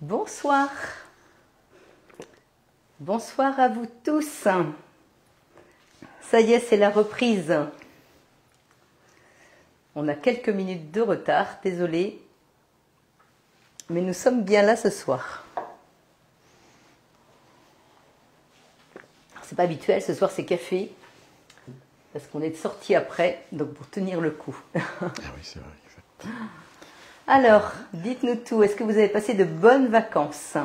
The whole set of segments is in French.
Bonsoir. Bonsoir à vous tous. Ça y est, c'est la reprise. On a quelques minutes de retard, désolé. Mais nous sommes bien là ce soir. C'est pas habituel, ce soir c'est café. Parce qu'on est de sortie après, donc pour tenir le coup. Ah oui, c'est vrai. Alors, dites-nous tout. Est-ce que vous avez passé de bonnes vacances?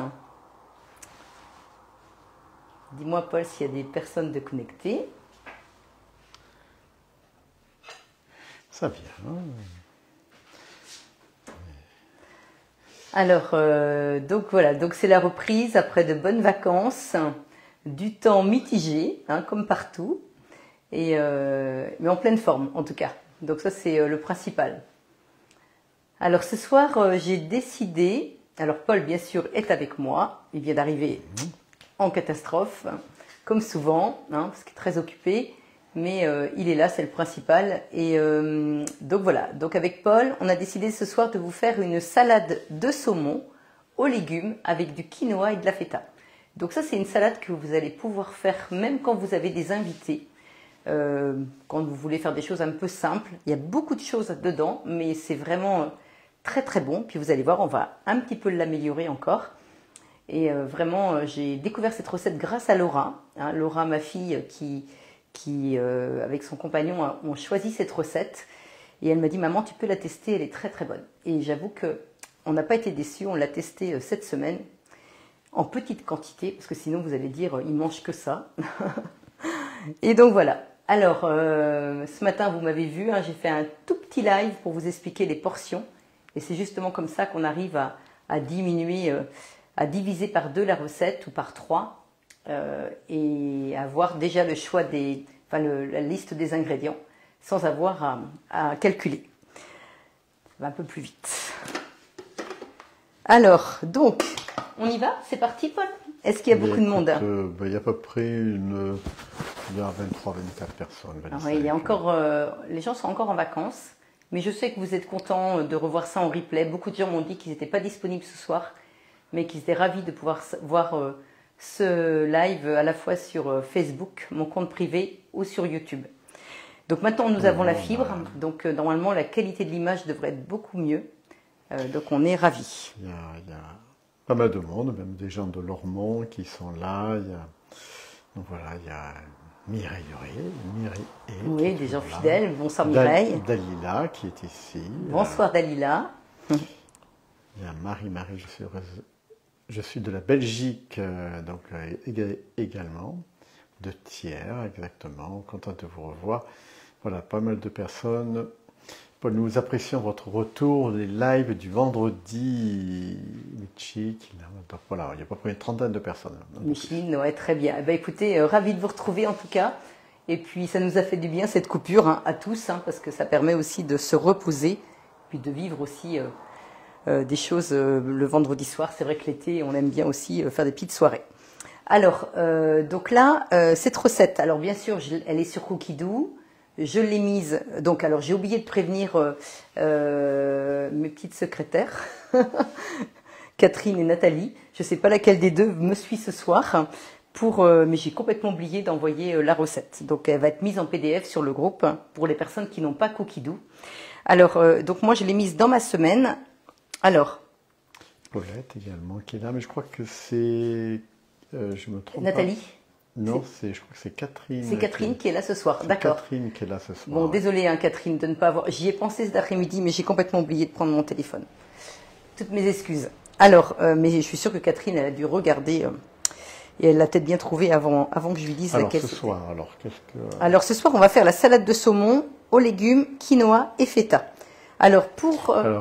Dis-moi, Paul, s'il y a des personnes de connectées. Ça vient. Alors, donc voilà, donc c'est la reprise après de bonnes vacances, du temps mitigé, hein, comme partout, et, mais en pleine forme en tout cas. Donc ça c'est le principal. Alors ce soir j'ai décidé, alors Paul bien sûr est avec moi, il vient d'arriver en catastrophe, comme souvent, hein, parce qu'il est très occupé, mais il est là, c'est le principal. Et donc voilà, donc avec Paul, on a décidé ce soir de vous faire une salade de saumon aux légumes avec du quinoa et de la feta. Donc ça c'est une salade que vous allez pouvoir faire même quand vous avez des invités, quand vous voulez faire des choses un peu simples. Il y a beaucoup de choses dedans, mais c'est vraiment très très bon. Puis vous allez voir, on va un petit peu l'améliorer encore. Et vraiment, j'ai découvert cette recette grâce à Laura. Hein, Laura, ma fille, qui avec son compagnon, ont choisi cette recette. Et elle m'a dit, maman, tu peux la tester, elle est très très bonne. Et j'avoue qu'on n'a pas été déçus, on l'a testée cette semaine, en petite quantité, parce que sinon vous allez dire, il mange que ça. Et donc voilà. Alors, ce matin, vous m'avez vu, hein, j'ai fait un tout petit live pour vous expliquer les portions. Et c'est justement comme ça qu'on arrive à diminuer, à diviser par 2 la recette ou par 3 et avoir déjà le choix la liste des ingrédients sans avoir à calculer. Ça va un peu plus vite. Alors, donc, on y va? C'est parti, Paul? Est-ce qu'il y a beaucoup de monde? Il y a à peu près il y a 23-24 personnes. Ah oui, il y a encore, les gens sont encore en vacances. Mais je sais que vous êtes contents de revoir ça en replay. Beaucoup de gens m'ont dit qu'ils n'étaient pas disponibles ce soir, mais qu'ils étaient ravis de pouvoir voir ce live à la fois sur Facebook, mon compte privé, ou sur YouTube. Donc maintenant, nous avons la fibre. Donc normalement, la qualité de l'image devrait être beaucoup mieux. Donc on est ravis. Il y a pas mal de monde, même des gens de Lormont qui sont là. Donc voilà, il y a Mireille et oui, des gens fidèles. Bonsoir Mireille. Dalila qui est ici. Bonsoir Dalila. Il y a Marie, je suis de la Belgique, donc également, de Thiers, exactement, content de vous revoir. Voilà, pas mal de personnes. Paul, nous apprécions votre retour, les lives du vendredi. Donc voilà, il y a à peu près une trentaine de personnes. Micheline, ouais, très bien. Eh bien, écoutez, ravi de vous retrouver en tout cas. Et puis ça nous a fait du bien cette coupure hein, à tous, hein, parce que ça permet aussi de se reposer, puis de vivre aussi des choses le vendredi soir. C'est vrai que l'été, on aime bien aussi faire des petites soirées. Alors, donc là, cette recette, alors bien sûr, elle est sur Cookidoo. Je l'ai mise, donc alors j'ai oublié de prévenir mes petites secrétaires, Catherine et Nathalie. Je ne sais pas laquelle des deux me suit ce soir, mais j'ai complètement oublié d'envoyer la recette. Donc elle va être mise en PDF sur le groupe pour les personnes qui n'ont pas Cookidoo. Alors, donc moi je l'ai mise dans ma semaine. Alors. Paulette également qui est là, mais je crois que c'est, je me trompe Nathalie. Pas. Non, je crois que c'est Catherine. C'est Catherine qui est là ce soir, d'accord. Catherine qui est là ce soir. Bon, désolée hein, Catherine de ne pas avoir... J'y ai pensé cet après-midi, mais j'ai complètement oublié de prendre mon téléphone. Toutes mes excuses. Alors, mais je suis sûre que Catherine, elle a dû regarder et elle l'a peut-être bien trouvé avant que je lui dise laquelle c'était. Alors ce soir, on va faire la salade de saumon aux légumes, quinoa et feta. Alors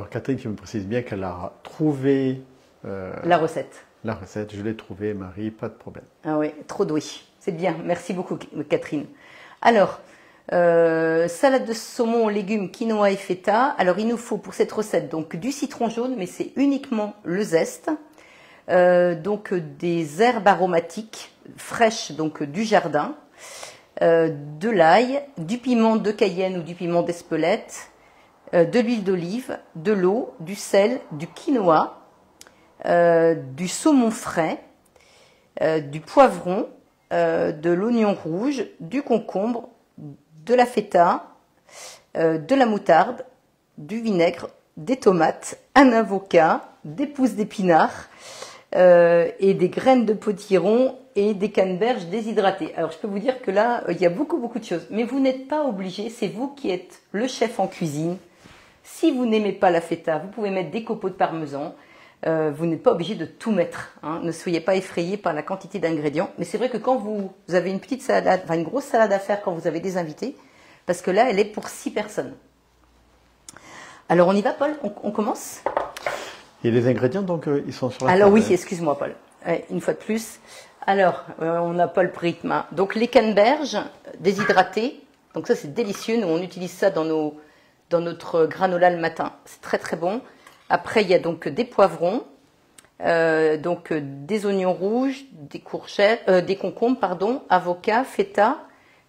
Catherine qui me précise bien qu'elle a trouvé... la recette. La recette, je l'ai trouvée, Marie, pas de problème. Ah oui, trop doué. C'est bien, merci beaucoup Catherine. Alors, salade de saumon aux légumes, quinoa et feta. Alors, il nous faut pour cette recette donc du citron jaune, mais c'est uniquement le zeste. Donc des herbes aromatiques fraîches, donc du jardin. De l'ail, du piment de Cayenne ou du piment d'Espelette, de l'huile d'olive, de l'eau, du sel, du quinoa, du saumon frais, du poivron, de l'oignon rouge, du concombre, de la feta, de la moutarde, du vinaigre, des tomates, un avocat, des pousses d'épinards et des graines de potiron et des canneberges déshydratées. Alors je peux vous dire que là, il y a beaucoup de choses. Mais vous n'êtes pas obligé, c'est vous qui êtes le chef en cuisine. Si vous n'aimez pas la feta, vous pouvez mettre des copeaux de parmesan. Vous n'êtes pas obligé de tout mettre. Hein. Ne soyez pas effrayés par la quantité d'ingrédients. Mais c'est vrai que quand vous avez une petite salade, enfin une grosse salade à faire quand vous avez des invités, parce que là, elle est pour 6 personnes. Alors on y va, Paul? On commence? Et les ingrédients, donc, ils sont sur la Alors table. oui, excuse-moi, Paul. Une fois de plus. Alors, on n'a pas le rythme. Hein. Donc les canneberges déshydratées. Donc ça, c'est délicieux. Nous, on utilise ça dans notre granola le matin. C'est très très bon. Après, il y a donc des poivrons, donc des oignons rouges, des courgettes, des concombres, pardon, avocats, feta,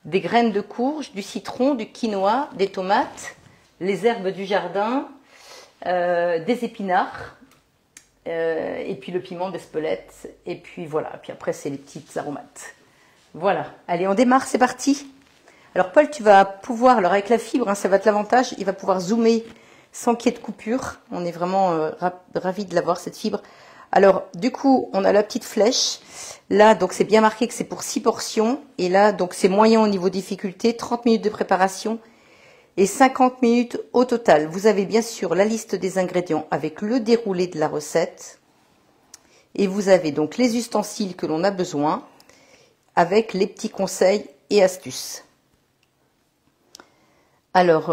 des graines de courge, du citron, du quinoa, des tomates, les herbes du jardin, des épinards, et puis le piment d'Espelette, et puis voilà. Puis après, c'est les petites aromates. Voilà. Allez, on démarre, c'est parti. Alors Paul, tu vas pouvoir, alors avec la fibre, hein, ça va être l'avantage, il va pouvoir zoomer sans qu'il y ait de coupure. On est vraiment ravis de l'avoir, cette fibre. Alors, du coup, on a la petite flèche. Là, donc, c'est bien marqué que c'est pour 6 portions. Et là, donc, c'est moyen au niveau difficulté, 30 minutes de préparation et 50 minutes au total. Vous avez bien sûr la liste des ingrédients avec le déroulé de la recette. Et vous avez donc les ustensiles que l'on a besoin avec les petits conseils et astuces. Alors,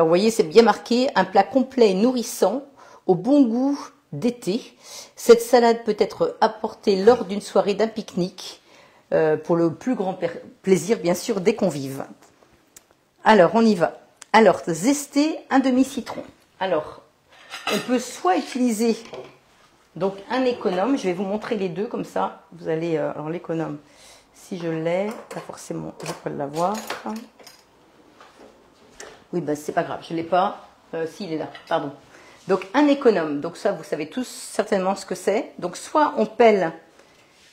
vous voyez, c'est bien marqué, un plat complet et nourrissant, au bon goût d'été. Cette salade peut être apportée lors d'une soirée d'un pique-nique, pour le plus grand plaisir, bien sûr, des convives. Alors, on y va. Alors, zester un demi-citron. Alors, on peut soit utiliser donc un économe, je vais vous montrer les deux, comme ça, vous allez... alors, l'économe, si je l'ai, pas forcément, je peux l'avoir. Oui, ben c'est pas grave, je ne l'ai pas. Si, il est là, pardon. Donc, un économe. Donc, ça, vous savez tous certainement ce que c'est. Donc, soit on pèle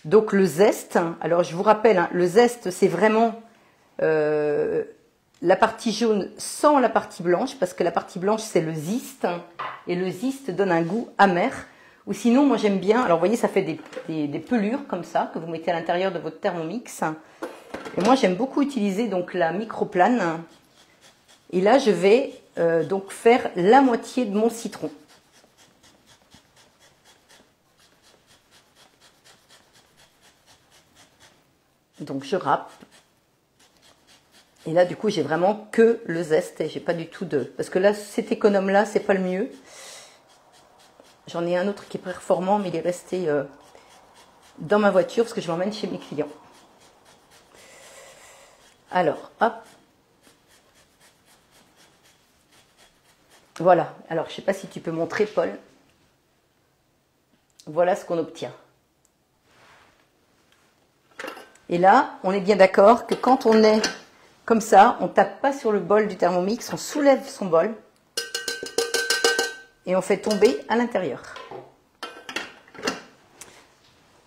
donc le zeste. Alors, je vous rappelle, hein, le zeste, c'est vraiment la partie jaune sans la partie blanche, parce que la partie blanche, c'est le ziste. Et le ziste donne un goût amer. Ou sinon, moi, j'aime bien... Alors, vous voyez, ça fait des pelures comme ça, que vous mettez à l'intérieur de votre Thermomix. Et moi, j'aime beaucoup utiliser donc la microplane. Et là, je vais donc faire la moitié de mon citron. Donc, je râpe. Et là, du coup, j'ai vraiment que le zeste et j'ai pas du tout de... Parce que là, cet économe-là, c'est pas le mieux. J'en ai un autre qui est performant, mais il est resté dans ma voiture parce que je l'emmène chez mes clients. Alors, hop. Voilà, alors je ne sais pas si tu peux montrer, Paul. Voilà ce qu'on obtient. Et là, on est bien d'accord que quand on est comme ça, on ne tape pas sur le bol du Thermomix, on soulève son bol et on fait tomber à l'intérieur.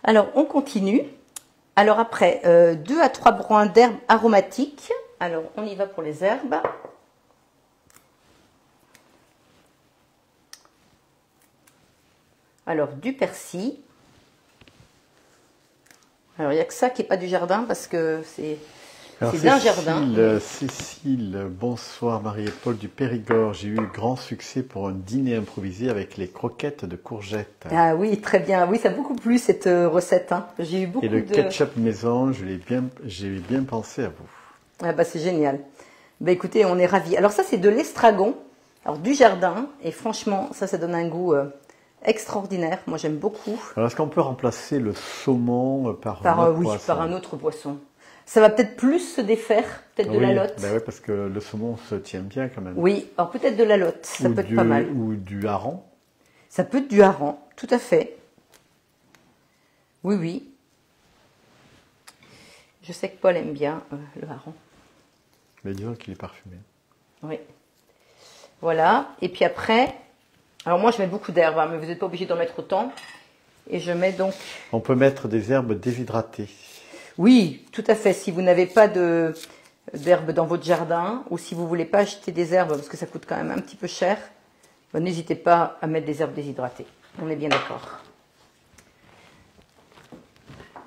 Alors, on continue. Alors après, 2 à 3 brins d'herbes aromatiques. Alors, on y va pour les herbes. Alors, du persil. Alors, il n'y a que ça qui n'est pas du jardin parce que c'est d'un jardin. Cécile, bonsoir Marie et Paul du Périgord. J'ai eu grand succès pour un dîner improvisé avec les croquettes de courgettes. Ah oui, très bien. Oui, ça a beaucoup plu cette recette. Hein. J'ai eu beaucoup et le ketchup maison, j'ai bien pensé à vous. Ah bah, c'est génial. Bah, écoutez, on est ravis. Alors ça, c'est de l'estragon, alors du jardin. Et franchement, ça donne un goût... extraordinaire, moi j'aime beaucoup. Alors est-ce qu'on peut remplacer le saumon par un autre poisson? Ça va peut-être plus se défaire, peut-être de la lotte. Ben oui, parce que le saumon se tient bien quand même. Oui, alors peut-être de la lotte, ça peut être pas mal. Ou du hareng. Ça peut être du hareng, tout à fait. Oui, oui. Je sais que Paul aime bien le hareng. Mais disons qu'il est parfumé. Oui. Voilà, et puis après... Alors moi je mets beaucoup d'herbes, hein, mais vous n'êtes pas obligé d'en mettre autant. Et je mets donc... On peut mettre des herbes déshydratées. Oui, tout à fait. Si vous n'avez pas d'herbes dans votre jardin, ou si vous ne voulez pas acheter des herbes, parce que ça coûte quand même un petit peu cher, ben, n'hésitez pas à mettre des herbes déshydratées. On est bien d'accord.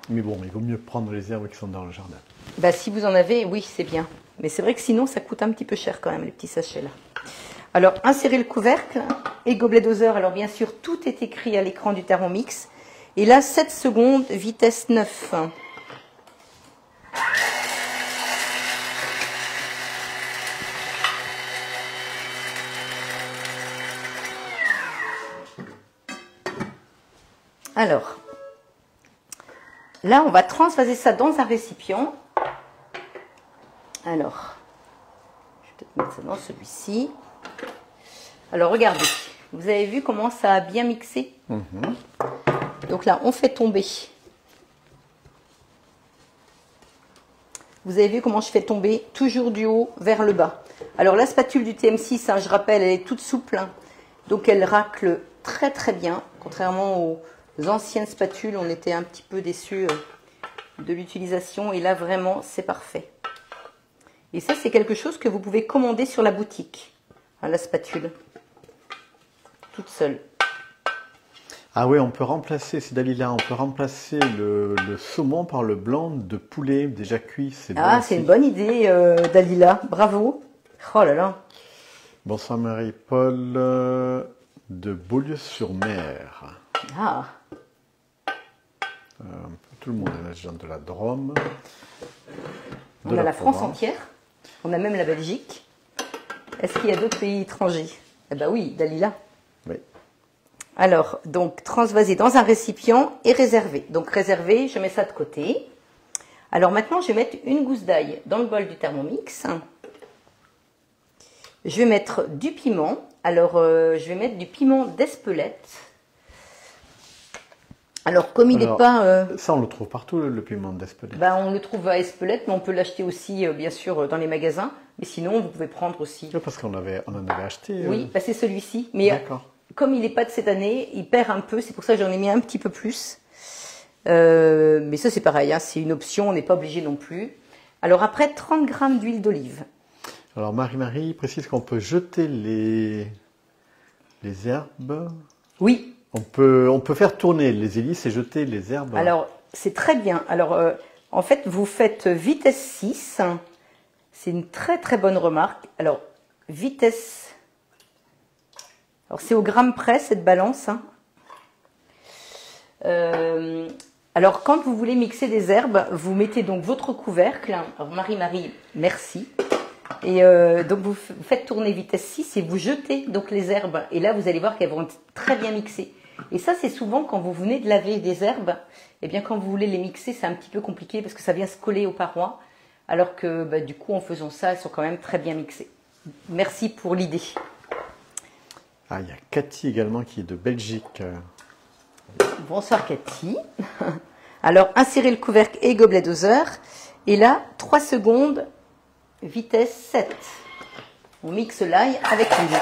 Mais bon, il vaut mieux prendre les herbes qui sont dans le jardin. Ben, si vous en avez, oui, c'est bien. Mais c'est vrai que sinon, ça coûte un petit peu cher quand même, les petits sachets là. Alors, insérez le couvercle et gobelet doseur. Alors, bien sûr, tout est écrit à l'écran du Thermomix. Et là, 7 secondes, vitesse 9. Alors, là, on va transvaser ça dans un récipient. Alors, je vais peut-être mettre ça dans celui-ci. Alors, regardez, vous avez vu comment ça a bien mixé? Donc là, on fait tomber. Vous avez vu comment je fais tomber toujours du haut vers le bas. Alors, la spatule du TM6, hein, je rappelle, elle est toute souple. Hein, donc, elle racle très très bien. Contrairement aux anciennes spatules, on était un petit peu déçus de l'utilisation. Et là, vraiment, c'est parfait. Et ça, c'est quelque chose que vous pouvez commander sur la boutique. Hein, la spatule. Toute seule. Ah oui, on peut remplacer, c'est Dalila, on peut remplacer le saumon par le blanc de poulet déjà cuit. Ah, c'est une bonne idée, Dalila. Bravo. Oh là là. Bonsoir Marie-Paul de Beaulieu-sur-Mer. Ah. Tout le monde est là, gens de la Drôme. On a la France entière. On a même la Belgique. Est-ce qu'il y a d'autres pays étrangers? Eh bien oui, Dalila. Oui. Alors, donc, transvaser dans un récipient et réserver. Donc, réserver, je mets ça de côté. Alors, maintenant, je vais mettre une gousse d'ail dans le bol du Thermomix. Je vais mettre du piment. Alors, je vais mettre du piment d'Espelette. Alors, comme il n'est pas... Ça, on le trouve partout, le piment d'Espelette. Ben, on le trouve à Espelette, mais on peut l'acheter aussi, bien sûr, dans les magasins. Mais sinon, vous pouvez prendre aussi... Oui, parce qu'on en avait acheté. Oui, ben, c'est celui-ci. Mais comme il n'est pas de cette année, il perd un peu. C'est pour ça que j'en ai mis un petit peu plus. Mais ça, c'est pareil. Hein, c'est une option, on n'est pas obligé non plus. Alors après, 30 g d'huile d'olive. Alors, Marie-Marie précise qu'on peut jeter les herbes. Oui. On peut faire tourner les hélices et jeter les herbes. Alors, c'est très bien. Alors, en fait, vous faites vitesse 6. C'est une très très bonne remarque. Alors, vitesse... Alors, c'est au gramme près, cette balance. Hein. Alors, quand vous voulez mixer des herbes, vous mettez donc votre couvercle. Alors, Marie-Marie, merci. Et donc, vous faites tourner vitesse 6 et vous jetez donc les herbes. Et là, vous allez voir qu'elles vont être très bien mixées. Et ça, c'est souvent quand vous venez de laver des herbes, eh bien, quand vous voulez les mixer, c'est un petit peu compliqué parce que ça vient se coller aux parois. Alors que, bah, du coup, en faisant ça, elles sont quand même très bien mixées. Merci pour l'idée. Ah, il y a Cathy également qui est de Belgique. Bonsoir Cathy. Alors, insérez le couvercle et gobelet doseur. Et là, 3 secondes, vitesse 7. On mixe l'ail avec l'huile.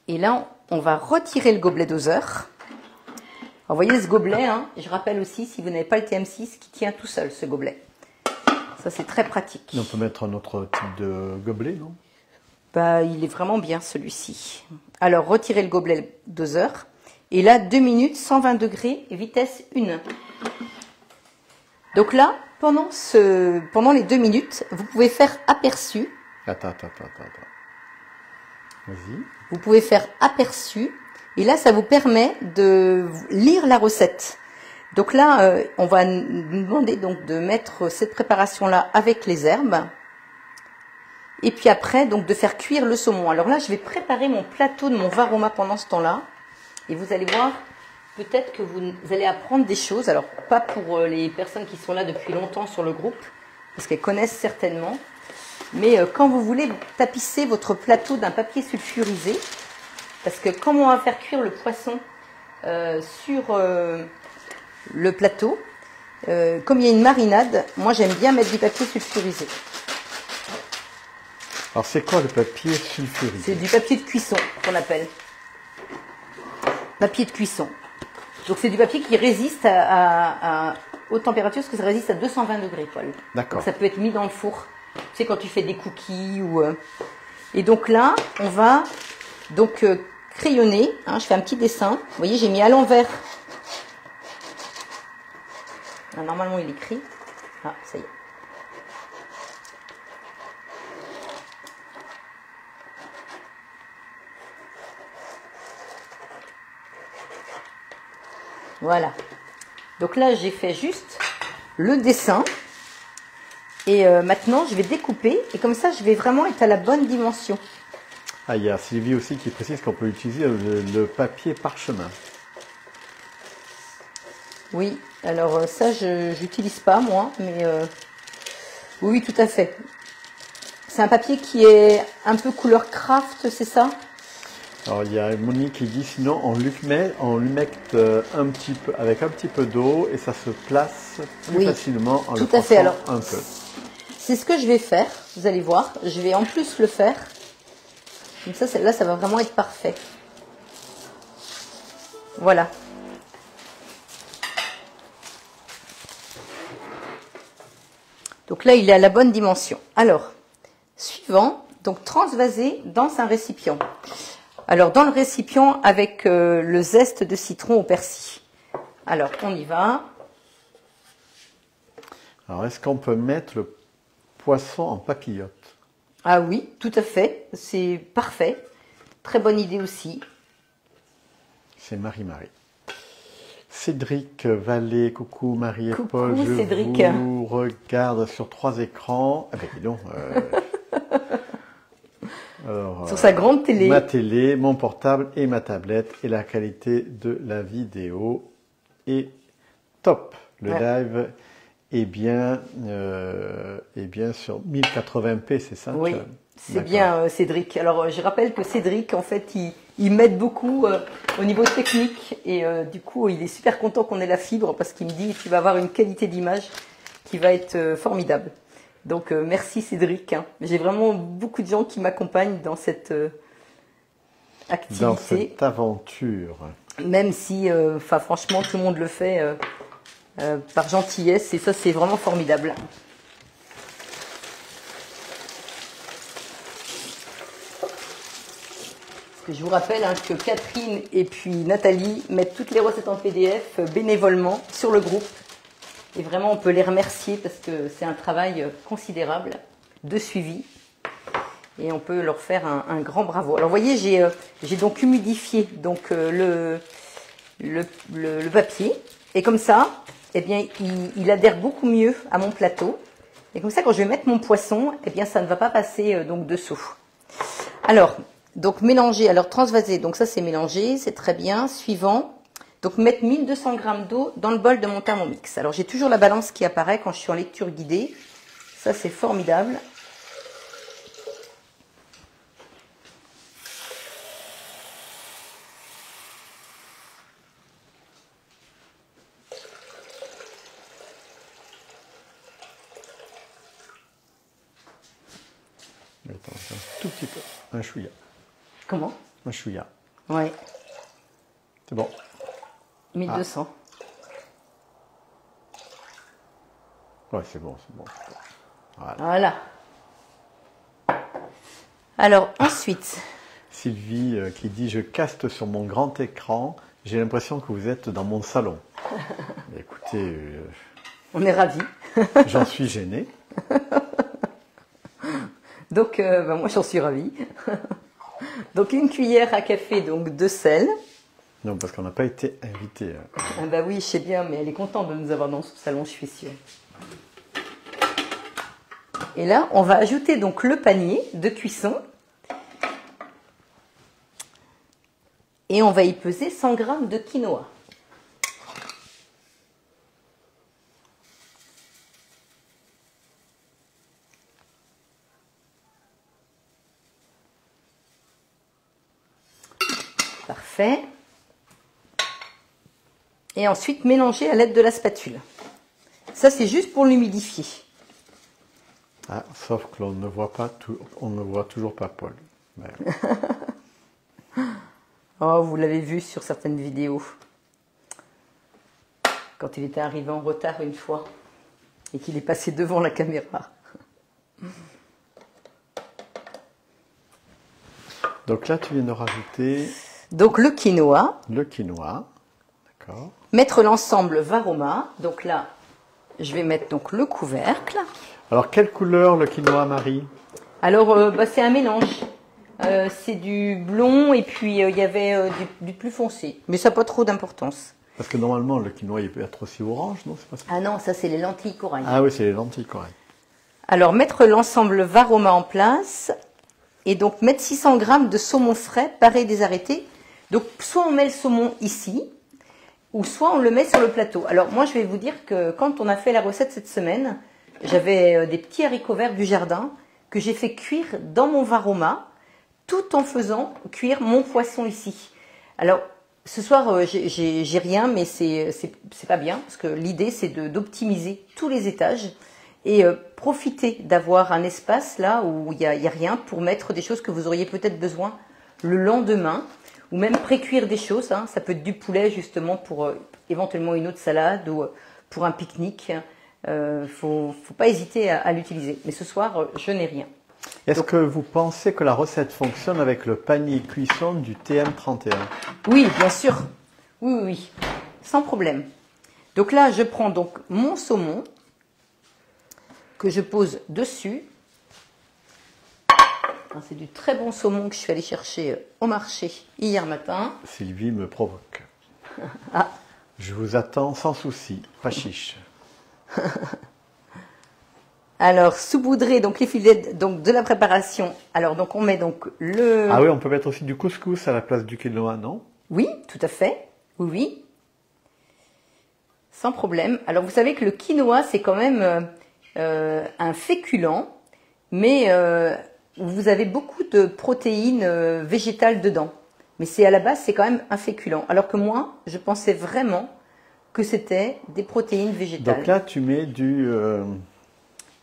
Et là, on va retirer le gobelet doseur. Alors, vous voyez ce gobelet, hein, je rappelle aussi, si vous n'avez pas le TM6, qui tient tout seul, ce gobelet. Ça, c'est très pratique. On peut mettre un autre type de gobelet, non? Bah, il est vraiment bien, celui-ci. Alors, retirez le gobelet doseur. Et là, 2 minutes, 120 degrés, vitesse 1. Donc là, pendant les 2 minutes, vous pouvez faire aperçu. Attends. Vas-y. Vous pouvez faire aperçu. Et là, ça vous permet de lire la recette. Donc là, on va nous demander donc de mettre cette préparation-là avec les herbes. Et puis après, donc de faire cuire le saumon. Alors là, je vais préparer mon plateau de mon varoma pendant ce temps-là. Et vous allez voir, peut-être que vous allez apprendre des choses. Alors, pas pour les personnes qui sont là depuis longtemps sur le groupe, parce qu'elles connaissent certainement. Mais quand vous voulez tapisser votre plateau d'un papier sulfurisé, parce que quand on va faire cuire le poisson sur le plateau, comme il y a une marinade, moi j'aime bien mettre du papier sulfurisé. Alors c'est quoi le papier sulfurique? C'est du papier de cuisson qu'on appelle. Papier de cuisson. Donc c'est du papier qui résiste à haute température, parce que ça résiste à 220 degrés, Paul. D'accord. Ça peut être mis dans le four. Tu sais, quand tu fais des cookies ou... Et donc là, on va donc crayonner. Hein, je fais un petit dessin. Vous voyez, j'ai mis à l'envers. Ah, normalement, il est écrit. Ah, ça y est. Voilà. Donc là, j'ai fait juste le dessin. Et maintenant, je vais découper. Et comme ça, je vais vraiment être à la bonne dimension. Ah, il y a Sylvie aussi qui précise qu'on peut utiliser le papier parchemin. Oui, alors ça, je n'utilise pas, moi. Mais oui, tout à fait. C'est un papier qui est un peu couleur craft, c'est ça? Alors il y a Monique qui dit sinon on l'humecte un petit peu avec un petit peu d'eau et ça se place plus facilement en le fait. Alors, un peu. C'est ce que je vais faire, vous allez voir. Je vais en plus le faire. Comme ça, là, ça va vraiment être parfait. Voilà. Donc là, il est à la bonne dimension. Alors, suivant, donc transvaser dans un récipient. Alors, dans le récipient avec le zeste de citron au persil. Alors, on y va. Alors, est-ce qu'on peut mettre le poisson en papillote? Ah oui, tout à fait. C'est parfait. Très bonne idée aussi. C'est Marie-Marie. Cédric Vallée, coucou Marie et coucou, Paul, je Cédric. vous regarde sur 3 écrans. Ah ben dis donc, alors, sur sa grande télé. Ma télé, mon portable et ma tablette, et la qualité de la vidéo est top. Le live est bien sur 1080p, c'est ça? Oui, c'est bien Cédric. Alors je rappelle que Cédric, en fait, il m'aide beaucoup au niveau technique et du coup, il est super content qu'on ait la fibre parce qu'il me dit tu vas avoir une qualité d'image qui va être formidable. Donc merci Cédric. Hein. J'ai vraiment beaucoup de gens qui m'accompagnent dans cette activité. Dans cette aventure. Même si, franchement, tout le monde le fait par gentillesse et ça, c'est vraiment formidable. Je vous rappelle hein, que Catherine et puis Nathalie mettent toutes les recettes en PDF bénévolement sur le groupe. Et vraiment, on peut les remercier parce que c'est un travail considérable de suivi. Et on peut leur faire un grand bravo. Alors, vous voyez, j'ai donc humidifié donc, le papier. Et comme ça, eh bien, il adhère beaucoup mieux à mon plateau. Et comme ça, quand je vais mettre mon poisson, eh bien, ça ne va pas passer donc dessous. Alors, donc mélanger, alors transvaser, donc ça c'est mélangé, c'est très bien. Suivant, donc mettre 1200 g d'eau dans le bol de mon Thermomix. Alors j'ai toujours la balance qui apparaît quand je suis en lecture guidée. Ça c'est formidable. Attends, un tout petit peu, un chouïa. Comment? Un chouïa. Ouais. C'est bon. 1200. Ouais, c'est bon, c'est bon. Voilà. Alors ensuite. Sylvie qui dit je caste sur mon grand écran. J'ai l'impression que vous êtes dans mon salon. Écoutez, on est ravis. J'en suis gêné. Donc moi j'en suis ravie. Donc une cuillère à café donc de sel. Non, parce qu'on n'a pas été invité. Ah bah oui, je sais bien, mais elle est contente de nous avoir dans son salon, je suis sûre. Et là, on va ajouter donc le panier de cuisson. Et on va y peser 100 g de quinoa. Parfait. Et ensuite mélanger à l'aide de la spatule. Ça c'est juste pour l'humidifier. Ah, sauf que l'on ne voit pas tout, on ne voit toujours pas Paul. Ouais. Oh, vous l'avez vu sur certaines vidéos. Quand il était arrivé en retard une fois et qu'il est passé devant la caméra. Donc là, tu viens de rajouter Donc le quinoa. le quinoa. D'accord. Mettre l'ensemble Varoma. Donc là, je vais mettre donc le couvercle. Alors, quelle couleur le quinoa, Marie? Alors, c'est un mélange. C'est du blond et puis il y avait du plus foncé. Mais ça n'a pas trop d'importance. Parce que normalement, le quinoa, il peut être aussi orange, non? C'est pas ça. Ah non, ça c'est les lentilles corail. Ah oui, c'est les lentilles, correct. Alors, mettre l'ensemble Varoma en place. Et donc, mettre 600 g de saumon frais, pareil désarrêté. Donc, soit on met le saumon ici, ou soit on le met sur le plateau. Alors, moi, je vais vous dire que quand on a fait la recette cette semaine, j'avais des petits haricots verts du jardin que j'ai fait cuire dans mon Varoma, tout en faisant cuire mon poisson ici. Alors, ce soir, j'ai rien, mais c'est pas bien, parce que l'idée, c'est d'optimiser tous les étages et profiter d'avoir un espace là où il y a rien pour mettre des choses que vous auriez peut-être besoin le lendemain, ou même pré-cuire des choses. Hein. Ça peut être du poulet justement pour éventuellement une autre salade ou pour un pique-nique. Faut pas hésiter à l'utiliser. Mais ce soir, je n'ai rien. Est-ce que vous pensez que la recette fonctionne avec le panier cuisson du TM31? Oui, bien sûr. Oui, oui, oui. Sans problème. Donc là, je prends donc mon saumon que je pose dessus. C'est du très bon saumon que je suis allée chercher au marché hier matin. Sylvie me provoque. Ah. Je vous attends sans souci, pas chiche. Alors, saupoudrer donc les filets donc de la préparation. Alors, donc on met donc le... Ah oui, on peut mettre aussi du couscous à la place du quinoa, non? Oui, tout à fait. Oui, oui. Sans problème. Alors, vous savez que le quinoa, c'est quand même un féculent, mais vous avez beaucoup de protéines végétales dedans. Mais c'est à la base, c'est quand même un féculent. Alors que moi, je pensais vraiment que c'était des protéines végétales. Donc là, tu mets du...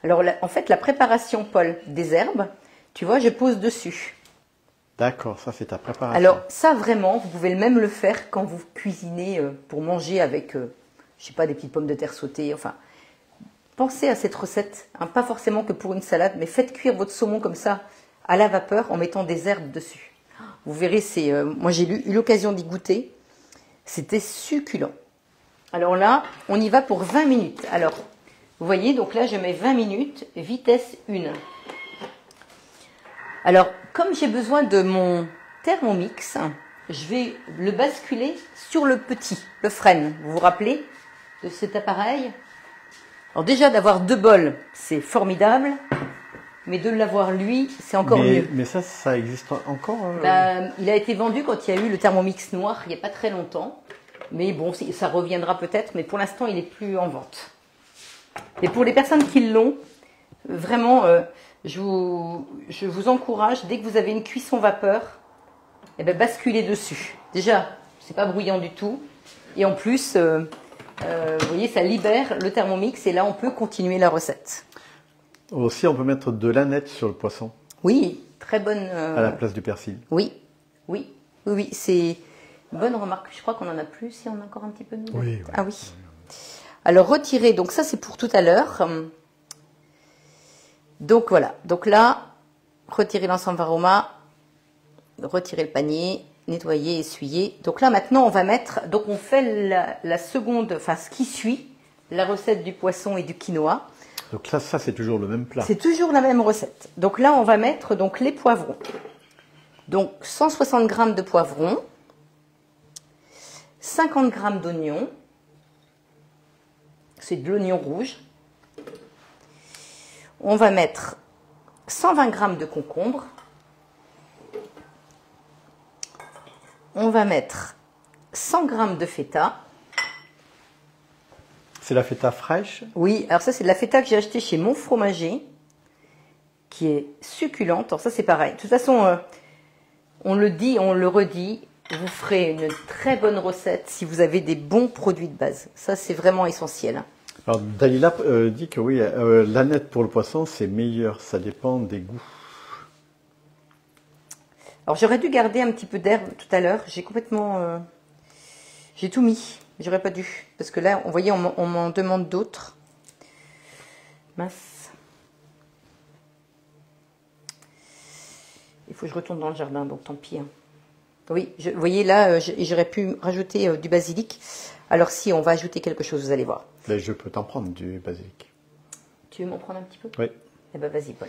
Alors, en fait, la préparation, Paul, des herbes, tu vois, je pose dessus. D'accord, ça c'est ta préparation. Alors, ça vraiment, vous pouvez même le faire quand vous cuisinez pour manger avec, je sais pas, des petites pommes de terre sautées. Enfin, pensez à cette recette, hein, pas forcément que pour une salade, mais faites cuire votre saumon comme ça, à la vapeur, en mettant des herbes dessus. Vous verrez, moi j'ai eu l'occasion d'y goûter, c'était succulent. Alors là, on y va pour 20 minutes. Alors, vous voyez, donc là, je mets 20 minutes, vitesse 1. Alors, comme j'ai besoin de mon Thermomix, je vais le basculer sur le petit, le Fresne. Vous vous rappelez de cet appareil? Alors déjà, d'avoir 2 bols, c'est formidable. Mais de l'avoir lui, c'est encore mieux. Mais ça existe encore Il a été vendu quand il y a eu le Thermomix noir, il n'y a pas très longtemps. Mais bon, ça reviendra peut-être, mais pour l'instant, il n'est plus en vente. Et pour les personnes qui l'ont, vraiment, je vous encourage, dès que vous avez une cuisson vapeur, eh ben, basculez dessus. Déjà, c'est pas bruyant du tout. Et en plus, vous voyez, ça libère le Thermomix et là, on peut continuer la recette. Aussi, on peut mettre de l'aneth sur le poisson. Oui, très bonne... À la place du persil. Oui, oui, oui, oui, c'est une bonne remarque. Je crois qu'on en a plus, si on a encore un petit peu de nous. Oui, oui. Ah oui. Alors, retirer, donc ça, c'est pour tout à l'heure. Donc, voilà. Donc là, retirer l'ensemble Varoma, retirer le panier, nettoyer, essuyer. Donc là, maintenant, on va mettre... Donc, on fait la seconde, enfin, ce qui suit, la recette du poisson et du quinoa. Donc là, ça, c'est toujours le même plat. C'est toujours la même recette. Donc là, on va mettre donc, les poivrons. Donc, 160 g de poivrons, 50 g d'oignons, c'est de l'oignon rouge. On va mettre 120 g de concombre. On va mettre 100 g de feta. C'est la feta fraîche? Oui, alors ça, c'est de la feta que j'ai achetée chez Mon Fromager, qui est succulente. Alors ça, c'est pareil. De toute façon, on le dit, on le redit, vous ferez une très bonne recette si vous avez des bons produits de base. Ça, c'est vraiment essentiel. Alors Dalila dit que oui, l'aneth pour le poisson, c'est meilleur, ça dépend des goûts. Alors j'aurais dû garder un petit peu d'herbe tout à l'heure. J'ai complètement... j'ai tout mis. J'aurais pas dû. Parce que là, vous voyez, on m'en demande d'autres. Mince. Il faut que je retourne dans le jardin, donc tant pis. Hein. Oui, vous voyez là, j'aurais pu rajouter du basilic. Alors si, on va ajouter quelque chose, vous allez voir. Mais je peux t'en prendre du basilic. Tu veux m'en prendre un petit peu? Oui. Eh ben vas-y, Paul.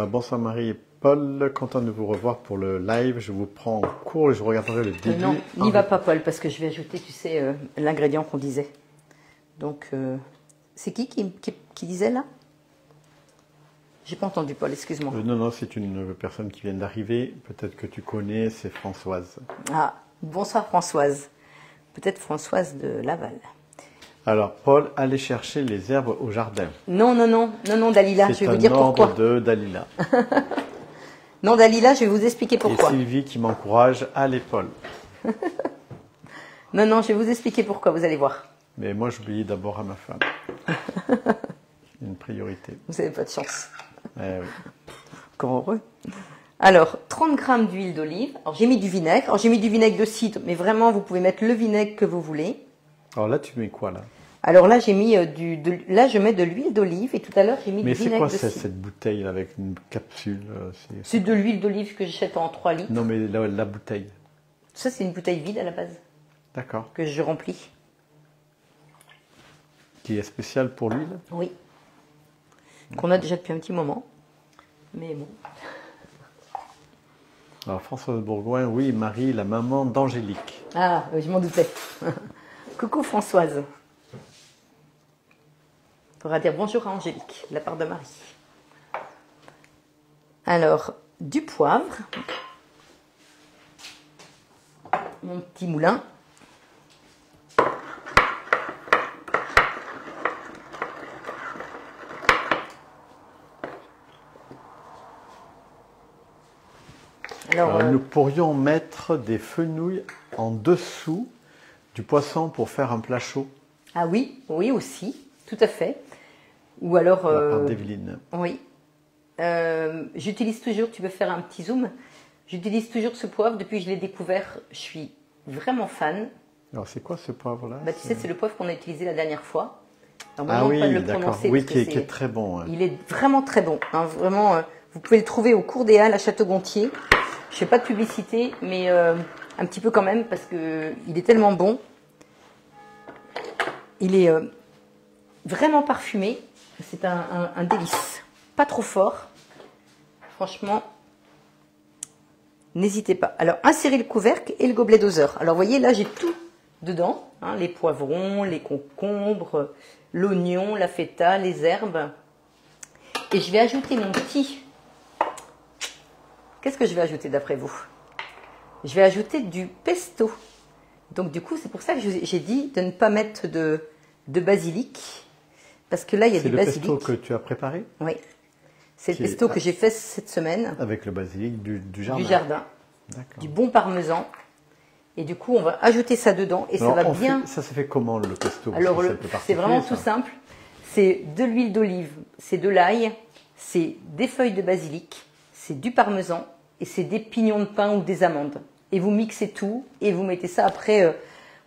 Bonsoir Marie et Paul, content de vous revoir pour le live. Je vous prends en cours et je regarderai le début. Non, n'y va pas Paul, parce que je vais ajouter, tu sais, l'ingrédient qu'on disait. Donc, c'est qui disait là? J'ai pas entendu Paul, excuse-moi. Non, c'est une personne qui vient d'arriver. Peut-être que tu connais, c'est Françoise. Ah, bonsoir Françoise. Peut-être Françoise de Laval. Alors, Paul, allez chercher les herbes au jardin. Non, Dalila, je vais vous dire pourquoi. C'est un ordre de Dalila. Non, Dalila, je vais vous expliquer pourquoi. Et Sylvie qui m'encourage, allez Paul. Non, je vais vous expliquer pourquoi, vous allez voir. Mais moi, j'obéis d'abord à ma femme. Une priorité. Vous n'avez pas de chance. Oui. Encore heureux. Alors, 30 g d'huile d'olive. Alors, j'ai mis du vinaigre. Alors, j'ai mis du vinaigre de cidre, mais vraiment, vous pouvez mettre le vinaigre que vous voulez. Alors là, tu mets quoi là? Alors là, j'ai mis là, je mets de l'huile d'olive et tout à l'heure, j'ai mis du vinaigre de cidre. Mais c'est quoi cette bouteille là, avec une capsule? C'est de l'huile d'olive que j'achète en 3 litres. Non, mais la bouteille. Ça, c'est une bouteille vide à la base. D'accord. Que je remplis. Qui est spéciale pour l'huile? Oui. Qu'on a déjà depuis un petit moment. Mais bon. Alors Françoise de Bourgoin, oui, Marie, la maman d'Angélique. Ah, je m'en doutais. Coucou Françoise. Il faudra dire bonjour à Angélique, de la part de Marie. Alors, du poivre. Mon petit moulin. Alors, nous pourrions mettre des fenouils en dessous du poisson pour faire un plat chaud. Ah oui, oui aussi, tout à fait. Ou alors... La part d'Evelyne. Oui. J'utilise toujours, tu peux faire un petit zoom, j'utilise toujours ce poivre, depuis que je l'ai découvert, je suis vraiment fan. Alors c'est quoi ce poivre-là? Bah, tu sais, c'est le poivre qu'on a utilisé la dernière fois. Ah oui, d'accord. Oui, qui est très bon. Il est vraiment très bon. Hein, vraiment, vous pouvez le trouver au cours des Halles à Château-Gontier. Je fais pas de publicité, mais un petit peu quand même, parce que il est tellement bon. Il est vraiment parfumé. C'est un délice. Pas trop fort. Franchement, n'hésitez pas. Alors, insérez le couvercle et le gobelet doseur. Alors, vous voyez, là, j'ai tout dedans. Hein, les poivrons, les concombres, l'oignon, la feta, les herbes. Et je vais ajouter mon petit... Qu'est-ce que je vais ajouter d'après vous? Je vais ajouter du pesto. Donc du coup, c'est pour ça que j'ai dit de ne pas mettre de basilic. Parce que là, il y a du basilic. C'est le pesto que tu as préparé? Oui. C'est le pesto que j'ai fait cette semaine. Avec le basilic du jardin. Du jardin. Du bon parmesan. Et du coup, on va ajouter ça dedans. Et alors, ça va bien... Ça se fait comment le pesto? Alors, c'est vraiment tout simple. C'est de l'huile d'olive, c'est de l'ail, c'est des feuilles de basilic, c'est du parmesan et c'est des pignons de pain ou des amandes. Et vous mixez tout et vous mettez ça après.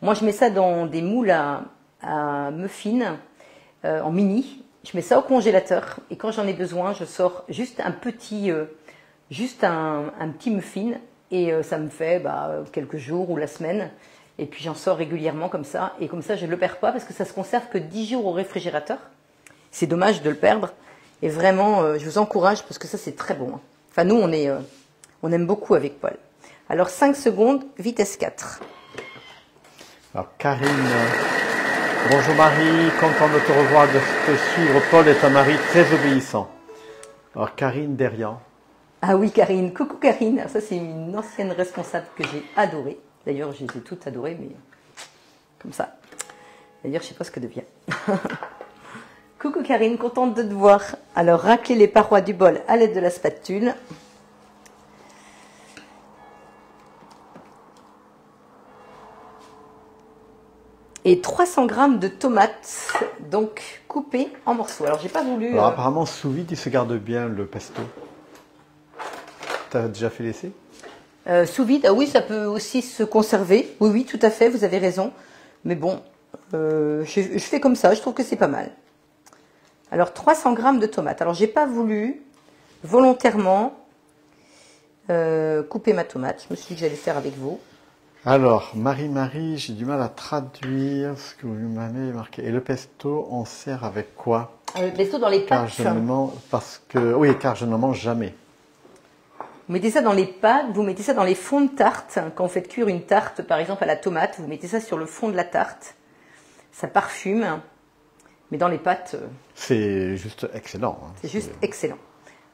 Moi, je mets ça dans des moules à muffins en mini. Je mets ça au congélateur et quand j'en ai besoin, je sors juste un petit muffin et ça me fait quelques jours ou la semaine. Et puis j'en sors régulièrement comme ça. Et comme ça, je ne le perds pas parce que ça se conserve que 10 jours au réfrigérateur. C'est dommage de le perdre. Et vraiment, je vous encourage parce que ça, c'est très bon. Enfin, nous, on aime beaucoup avec Paul. Alors, 5 secondes, vitesse 4. Alors, Karine, bonjour Marie, content de te revoir, de te suivre. Paul est un mari très obéissant. Alors, Karine Derian. Ah oui, Karine. Coucou Karine. Alors, ça, c'est une ancienne responsable que j'ai adorée. D'ailleurs, je les ai toutes adorées, mais comme ça. D'ailleurs, je ne sais pas ce que devient. Coucou Karine, contente de te voir. Alors, raclez les parois du bol à l'aide de la spatule. Et 300 g de tomates, donc coupées en morceaux. Alors j'ai pas voulu... Alors apparemment sous vide il se garde bien le pesto. Tu as déjà fait l'essai? Sous vide, ah oui, ça peut aussi se conserver. Oui, oui, tout à fait, vous avez raison. Mais bon, je fais comme ça, je trouve que c'est pas mal. Alors 300 g de tomates. Alors j'ai pas voulu volontairement couper ma tomate. Je me suis dit que j'allais faire avec vous. Alors, Marie, j'ai du mal à traduire ce que vous m'avez marqué. Et le pesto, on sert avec quoi? Le pesto dans les pâtes. Car je n'en mange jamais. Vous mettez ça dans les pâtes, vous mettez ça dans les fonds de tarte. Quand vous faites cuire une tarte, par exemple à la tomate, vous mettez ça sur le fond de la tarte. Ça parfume. Mais dans les pâtes... c'est juste excellent. Hein. C'est juste excellent.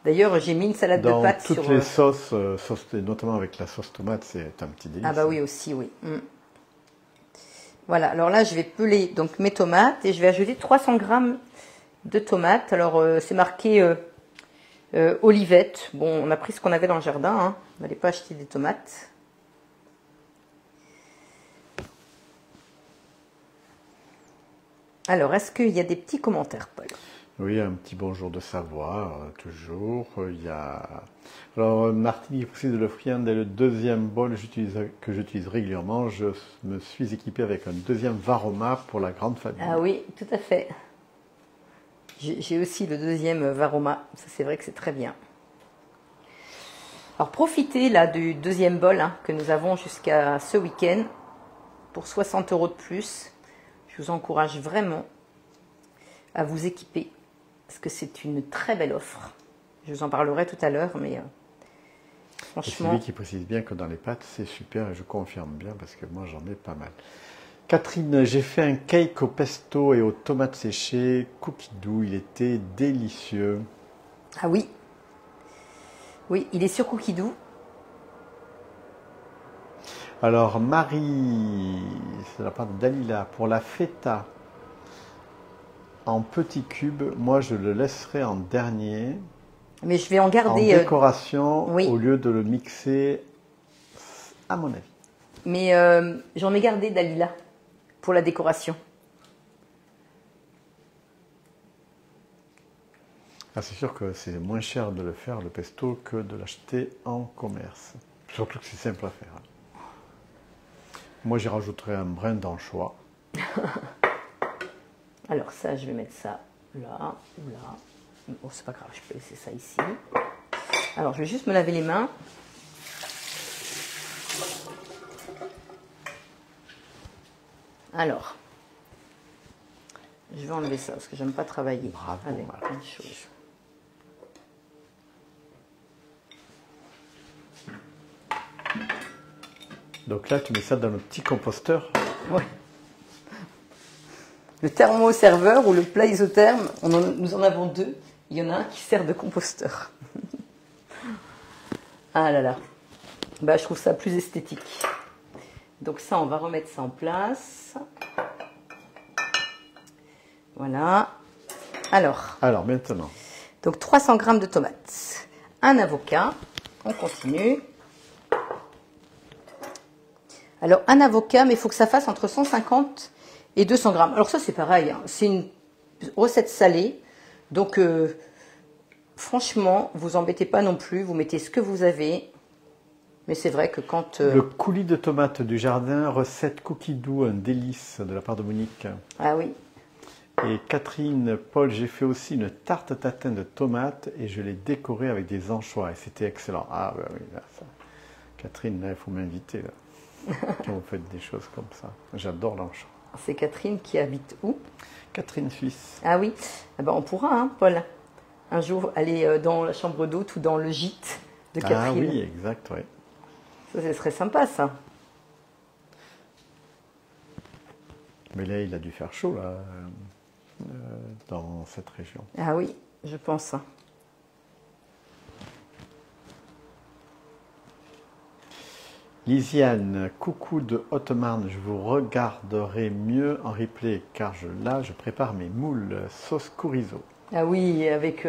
D'ailleurs, j'ai mis une salade de pâtes sur... Dans toutes les sauces, notamment avec la sauce tomate, c'est un petit délice. Ah bah oui, aussi, oui. Voilà, alors là, je vais peler donc mes tomates et je vais ajouter 300 g de tomates. Alors, c'est marqué Olivette. Bon, on a pris ce qu'on avait dans le jardin. Hein. On n'allait pas acheter des tomates. Alors, est-ce qu'il y a des petits commentaires, Paul? Oui, un petit bonjour de Savoie, toujours. Il y a... Alors, Martine précise de l'offrir dès le deuxième bol que j'utilise régulièrement. Je me suis équipé avec un deuxième Varoma pour la grande famille. Ah oui, tout à fait. J'ai aussi le deuxième Varoma. Ça, c'est vrai que c'est très bien. Alors, profitez là du deuxième bol hein, que nous avons jusqu'à ce week-end pour 60 € de plus. Je vous encourage vraiment à vous équiper parce que c'est une très belle offre. Je vous en parlerai tout à l'heure, mais franchement... C'est lui qui précise bien que dans les pâtes, c'est super et je confirme bien parce que moi, j'en ai pas mal. Catherine, j'ai fait un cake au pesto et aux tomates séchées, cookie doux, il était délicieux. Ah oui, oui, il est sur cookie doux. Alors Marie, c'est la part de Dalila, pour la feta en petits cubes, moi je le laisserai en dernier. Mais je vais en garder... En décoration, oui. au lieu de le mixer, à mon avis. Mais j'en ai gardé Dalila pour la décoration. Ah, c'est sûr que c'est moins cher de le faire, le pesto, que de l'acheter en commerce. Surtout que c'est simple à faire. Moi, j'y rajouterai un brin d'anchois. Alors ça, je vais mettre ça là ou là. Bon, c'est pas grave, je peux laisser ça ici. Alors, je vais juste me laver les mains. Alors, je vais enlever ça parce que j'aime pas travailler avec plein de choses. Donc là, tu mets ça dans le petit composteur. Ouais. Le thermoserveur ou le plat isotherme, nous en avons deux. Il y en a un qui sert de composteur. Ah là là. Bah, je trouve ça plus esthétique. Donc ça, on va remettre ça en place. Voilà. Alors maintenant. Donc 300 g de tomates. Un avocat. On continue. Alors un avocat, mais il faut que ça fasse entre 150 et 200 grammes. Alors ça c'est pareil, hein. C'est une recette salée. Donc franchement, vous embêtez pas non plus. Vous mettez ce que vous avez. Mais c'est vrai que quand... Le coulis de tomates du jardin, recette cookie doux, un délice de la part de Monique. Ah oui. Et Catherine, Paul, j'ai fait aussi une tarte tatin de tomates et je l'ai décorée avec des anchois et c'était excellent. Ah bah oui, là, ça. Catherine, là, il faut m'inviter là. Quand vous faites des choses comme ça. J'adore l'anchois. C'est Catherine qui habite où? Catherine Suisse. Ah oui. Ah ben, on pourra, hein, Paul, un jour aller dans la chambre d'hôte ou dans le gîte de Catherine. Ah oui, exact, oui. Ça, ce serait sympa, ça. Mais là, il a dû faire chaud, là, dans cette région. Ah oui, je pense. Lisiane, coucou de Haute-Marne, je vous regarderai mieux en replay, car là, je prépare mes moules sauce chorizo. Ah oui, avec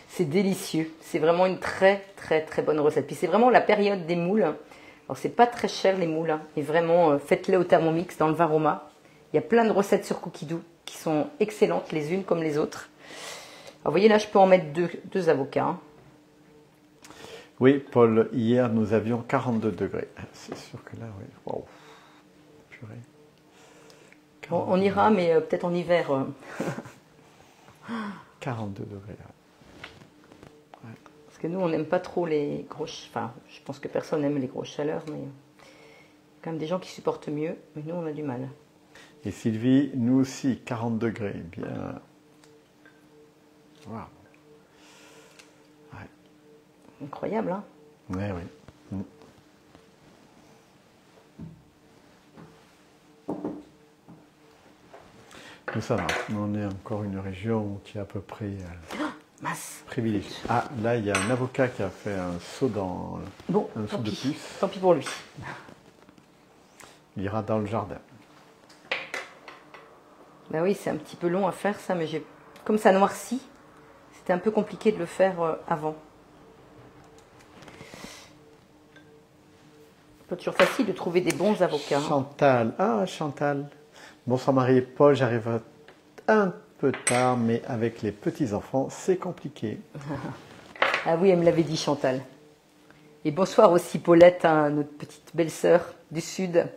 c'est délicieux. C'est vraiment une très très très bonne recette. Puis c'est vraiment la période des moules. Alors c'est pas très cher les moules. Hein. Et vraiment, faites-les au Thermomix dans le Varoma. Il y a plein de recettes sur Cookidoo qui sont excellentes les unes comme les autres. Alors, vous voyez là, je peux en mettre deux avocats. Hein. Oui, Paul, hier nous avions 42 degrés. C'est sûr que là, oui. Wow. Purée. Bon, on ira, mais peut-être en hiver. 42 degrés. Ouais. Parce que nous, on n'aime pas trop les grosses... Enfin, je pense que personne n'aime les grosses chaleurs, mais il y a quand même des gens qui supportent mieux. Mais nous, on a du mal. Et Sylvie, nous aussi, 40 degrés. Bien. Wow. Ouais. Incroyable, hein? Oui, oui. Mais ça va. On est encore une région qui est à peu près privilégiée. Ah, là, il y a un avocat qui a fait un saut dans un saut de puce. Tant pis pour lui. Il ira dans le jardin. Ben oui, c'est un petit peu long à faire ça, mais comme ça noircit, c'était un peu compliqué de le faire avant. Pas toujours facile de trouver des bons avocats. Chantal, Chantal. Bonsoir Marie et Paul, j'arrive un peu tard, mais avec les petits-enfants, c'est compliqué. Ah oui, elle me l'avait dit Chantal. Et bonsoir aussi Paulette, hein, notre petite belle-sœur du Sud.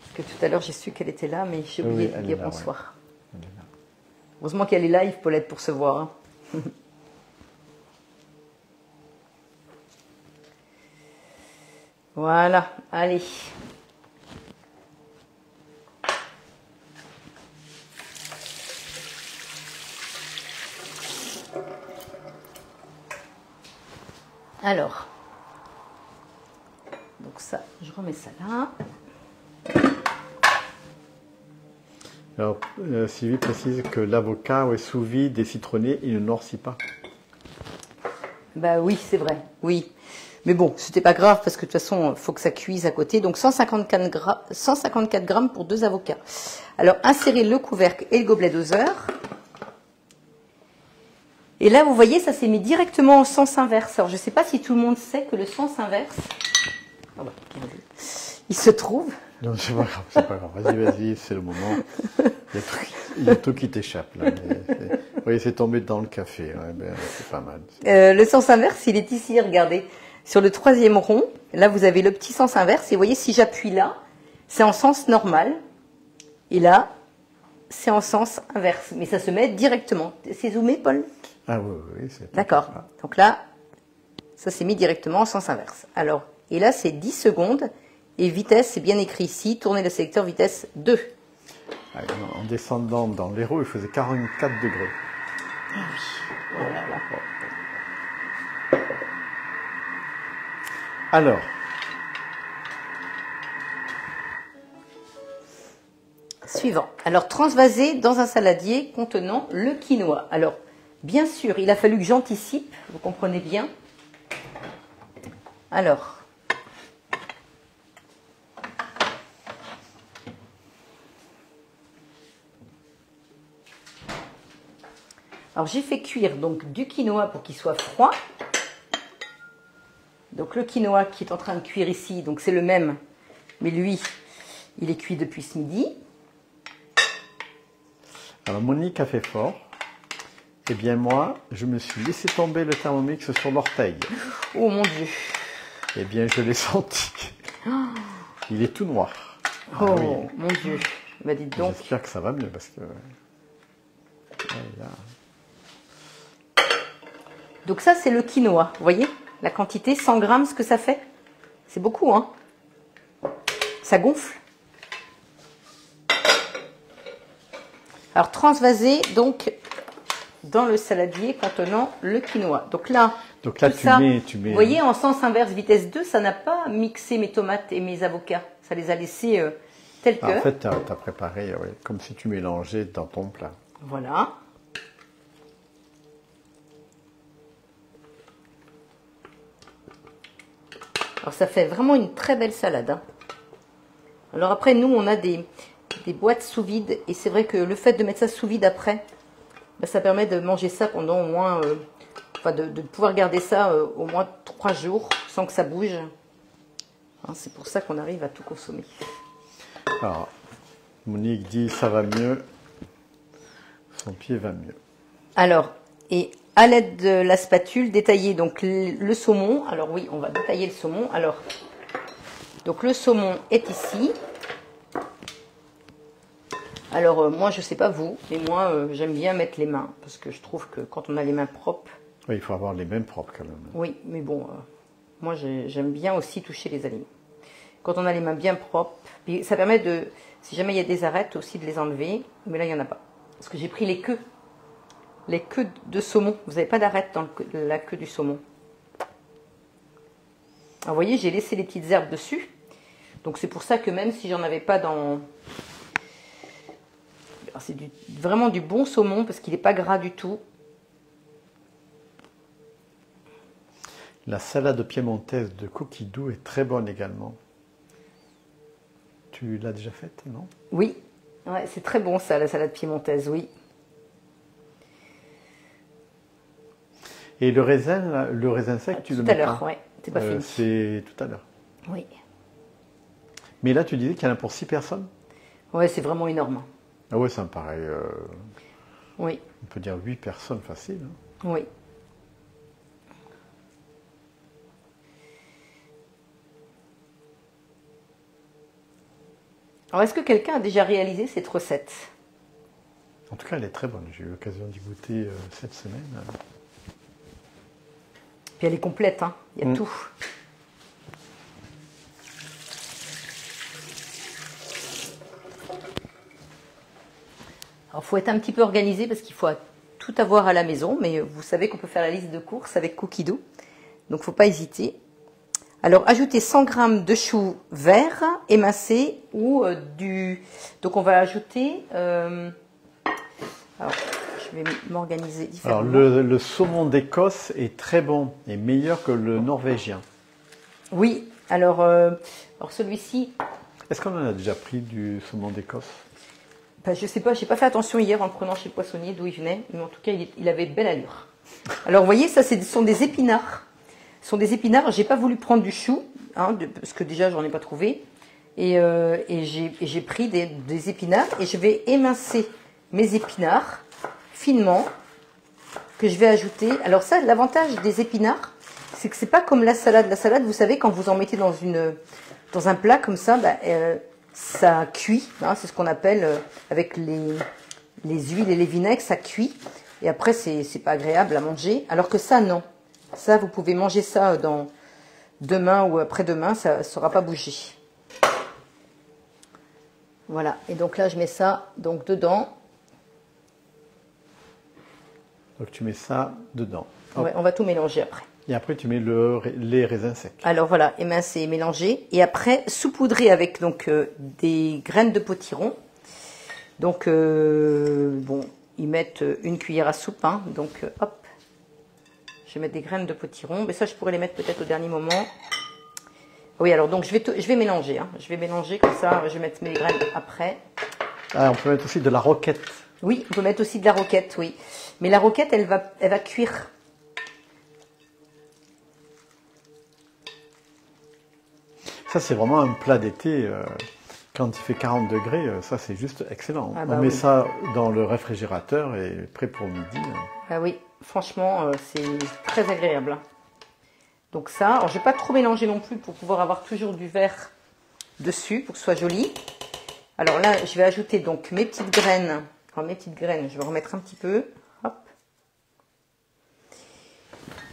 Parce que tout à l'heure j'ai su qu'elle était là, mais j'ai oublié de dire bonsoir. Ouais. Heureusement qu'elle est live, Paulette, pour se voir. Hein. Voilà, allez. Alors, donc ça, je remets ça là. Alors, Sylvie précise que l'avocat est sous vide et citronné, il ne noircit pas. Bah oui, c'est vrai, oui. Mais bon, c'était pas grave parce que de toute façon, il faut que ça cuise à côté. Donc 154 grammes pour 2 avocats. Alors, insérez le couvercle et le gobelet doseur. Et là, vous voyez, ça s'est mis directement en sens inverse. Alors, je ne sais pas si tout le monde sait que le sens inverse, il se trouve... Non, c'est pas grave, c'est pas grave. Vas-y, c'est le moment. Il y a tout qui t'échappe, là. Vous voyez, c'est tombé dans le café. Ouais, ben, c'est pas mal. Le sens inverse, il est ici, regardez. Sur le 3e rond, là, vous avez le petit sens inverse. Et vous voyez, si j'appuie là, c'est en sens normal. Et là, c'est en sens inverse. Mais ça se met directement. C'est zoomé, Paul ? Ah oui, oui, c'est... D'accord. Donc là, ça s'est mis directement en sens inverse. Alors, et là, c'est 10 secondes. Et vitesse, c'est bien écrit ici. Tournez le sélecteur vitesse 2. En descendant dans l'Hérault, il faisait 44 degrés. Ah oui. Oh là là. Alors. Suivant. Alors, transvaser dans un saladier contenant le quinoa. Alors, bien sûr, il a fallu que j'anticipe. Vous comprenez bien. Alors. Alors, j'ai fait cuire donc du quinoa pour qu'il soit froid. Donc, le quinoa qui est en train de cuire ici, donc c'est le même, mais lui, il est cuit depuis ce midi. Alors, Monique a fait fort. Eh bien, moi, je me suis laissé tomber le Thermomix sur l'orteil. Oh mon Dieu. Eh bien, je l'ai senti. Il est tout noir. Oh ah, oui. Mon Dieu. Bah, dites donc. J'espère que ça va mieux parce que... Donc ça, c'est le quinoa. Vous voyez la quantité, 100 grammes, ce que ça fait. C'est beaucoup, hein. Ça gonfle. Alors, transvaser, donc, dans le saladier contenant le quinoa. Donc là tu mets... Vous voyez, en sens inverse, vitesse 2, ça n'a pas mixé mes tomates et mes avocats. Ça les a laissés tels que... En fait, tu as préparé comme si tu mélangeais dans ton plat. Voilà. Alors, ça fait vraiment une très belle salade. Hein. Alors après, nous, on a des boîtes sous vide. Et c'est vrai que le fait de mettre ça sous vide après, ben, ça permet de manger ça pendant au moins... de pouvoir garder ça au moins 3 jours sans que ça bouge. Hein, c'est pour ça qu'on arrive à tout consommer. Alors, Monique dit ça va mieux. Son pied va mieux. Alors, et à l'aide de la spatule, détailler donc le saumon. Alors oui, on va détailler le saumon. Alors, donc le saumon est ici. Alors moi, je sais pas vous, mais moi, j'aime bien mettre les mains. Parce que je trouve que quand on a les mains propres... Oui, il faut avoir les mains propres quand même. Oui, mais bon, moi, j'aime bien aussi toucher les aliments. Quand on a les mains bien propres, ça permet de, si jamais il y a des arêtes aussi, de les enlever. Mais là, il n'y en a pas. Parce que j'ai pris les queues de saumon. Vous n'avez pas d'arête dans la queue du saumon. Alors, vous voyez, j'ai laissé les petites herbes dessus. Donc, c'est pour ça que même si j'en avais pas dans... C'est vraiment du bon saumon parce qu'il n'est pas gras du tout. La salade piémontaise de coquille doux est très bonne également. Tu l'as déjà faite, non? Oui, ouais, c'est très bon ça, la salade piémontaise, oui. Et le raisin sec, tu le mets pas? Tout à l'heure, oui, c'est pas fini. C'est tout à l'heure. Oui. Mais là, tu disais qu'il y en a pour 6 personnes? Ouais, c'est vraiment énorme. Ah ouais, ça me paraît... Oui. On peut dire 8 personnes facile. Hein. Oui. Alors, est-ce que quelqu'un a déjà réalisé cette recette? En tout cas, elle est très bonne. J'ai eu l'occasion d'y goûter cette semaine. Puis elle est complète, hein. Il y a tout. Alors, il faut être un petit peu organisé parce qu'il faut tout avoir à la maison. Mais vous savez qu'on peut faire la liste de courses avec Cookie Dough. Donc, il ne faut pas hésiter. Alors, ajoutez 100 g de choux verts émincés ou du... Donc, on va ajouter... Alors, je vais m'organiser différemment. Alors, le saumon d'Écosse est très bon et meilleur que le norvégien. Oui, alors celui-ci... Est-ce qu'on en a déjà pris du saumon d'Écosse? Ben, je sais pas, j'ai pas fait attention hier en le prenant chez le poissonnier d'où il venait, mais en tout cas, il avait belle allure. Alors, vous voyez, ça, ce sont des épinards. Ce sont des épinards. J'ai pas voulu prendre du chou, hein, parce que déjà, j'en ai pas trouvé. Et j'ai pris des épinards et je vais émincer mes épinards finement que je vais ajouter. Alors ça, l'avantage des épinards, c'est que c'est pas comme la salade. La salade, vous savez, quand vous en mettez dans un plat comme ça, bah, ça cuit. Hein, c'est ce qu'on appelle avec les huiles et les vinaigres, ça cuit. Et après, c'est pas agréable à manger. Alors que ça, non. Ça, vous pouvez manger ça demain ou après-demain, ça ne saura pas bouger. Voilà. Et donc là, je mets ça donc dedans. Donc tu mets ça dedans. Ouais, on va tout mélanger après. Et après tu mets les raisins secs. Alors voilà, émincer, mélanger. Et après, saupoudrer avec donc des graines de potiron. Donc, bon, ils mettent une cuillère à soupe. Hein, donc, hop. Je vais mettre des graines de potiron. Mais ça, je pourrais les mettre peut-être au dernier moment. Oui, alors donc je vais mélanger. Hein. Je vais mélanger comme ça. Je vais mettre mes graines après. Ah, on peut mettre aussi de la roquette. Oui, on peut mettre aussi de la roquette, oui. Mais la roquette, elle va cuire. Ça, c'est vraiment un plat d'été. Quand il fait 40 degrés, ça, c'est juste excellent. Ah bah on met oui. ça dans le réfrigérateur et prêt pour midi. Ah oui, franchement, c'est très agréable. Donc ça, alors je ne vais pas trop mélanger non plus pour pouvoir avoir toujours du vert dessus, pour que ce soit joli. Alors là, je vais ajouter donc mes petites graines. Alors mes petites graines, je vais remettre un petit peu. Hop.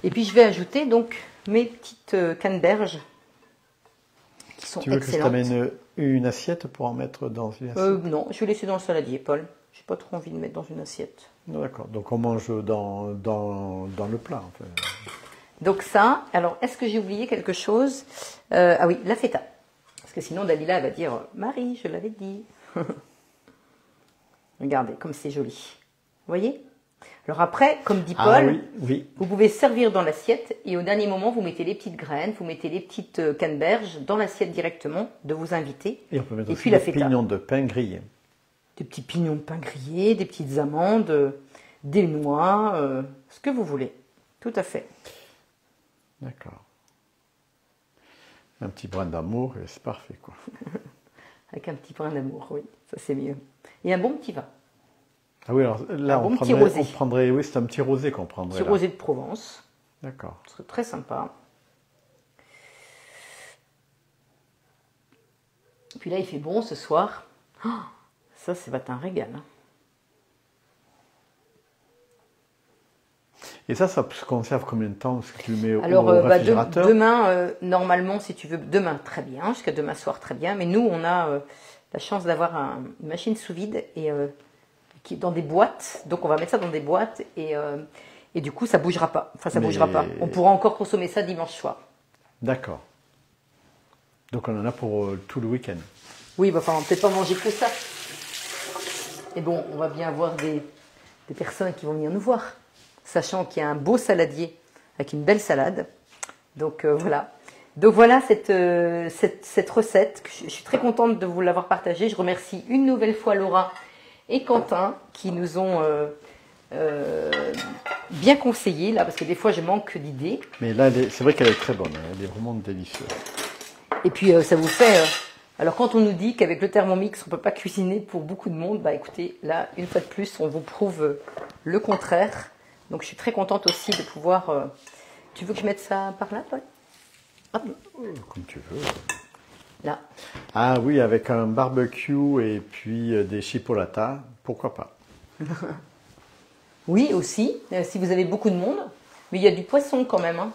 Et puis je vais ajouter donc mes petites canneberges qui sont excellentes. Tu veux que je t'amène une assiette pour en mettre dans une assiette? Non, je vais laisser dans le saladier, Paul. J'ai pas trop envie de mettre dans une assiette. D'accord, donc on mange dans le plat. En fait. Donc ça, alors est-ce que j'ai oublié quelque chose? Ah oui, la feta. Parce que sinon Dalila elle va dire « Marie, je l'avais dit ». Regardez comme c'est joli. Vous voyez? Alors après, comme dit Paul, oui, oui. Vous pouvez servir dans l'assiette et au dernier moment, vous mettez les petites graines, vous mettez les petites canneberges dans l'assiette directement de vos invités. Et on peut mettre et aussi puis des la feta. pignons de pain grillés. Des petits pignons de pain grillés, des petites amandes, des noix, ce que vous voulez. Tout à fait. D'accord. Un petit brin d'amour et c'est parfait, quoi. Avec un petit brin d'amour, oui, ça c'est mieux. Et un bon petit vin. Ah oui, alors là, bon petit rosé. on prendrait, oui, c'est un petit rosé qu'on prendrait. Petit rosé de Provence. D'accord. Ce serait très sympa. Puis là, il fait bon ce soir. Oh, ça va être un régal. Hein. Et ça se conserve combien de temps? Parce que tu le mets au réfrigérateur? Demain, normalement, si tu veux, demain, très bien. Jusqu'à demain soir, très bien. Mais nous, on a la chance d'avoir une machine sous vide et qui est dans des boîtes. Donc, on va mettre ça dans des boîtes et du coup, ça bougera pas. Enfin, ça bougera pas. On pourra encore consommer ça dimanche soir. D'accord. Donc, on en a pour tout le week-end. Oui, bah, enfin, on va peut-être pas manger que ça. Et bon, on va bien avoir des personnes qui vont venir nous voir. Sachant qu'il y a un beau saladier avec une belle salade. Donc voilà. Donc voilà cette recette. Je suis très contente de vous l'avoir partagée. Je remercie une nouvelle fois Laura et Quentin qui nous ont bien conseillé là, parce que des fois je manque d'idées. Mais là, c'est vrai qu'elle est très bonne. Elle est vraiment délicieuse. Et puis ça vous fait... alors quand on nous dit qu'avec le Thermomix on ne peut pas cuisiner pour beaucoup de monde, bah écoutez, là une fois de plus on vous prouve le contraire. Donc je suis très contente aussi de pouvoir... Tu veux que je mette ça par là, Paul? Hop. Comme tu veux. Là. Ah oui, avec un barbecue et puis des chipolatas, pourquoi pas? Oui, aussi, si vous avez beaucoup de monde. Mais il y a du poisson quand même. Hein.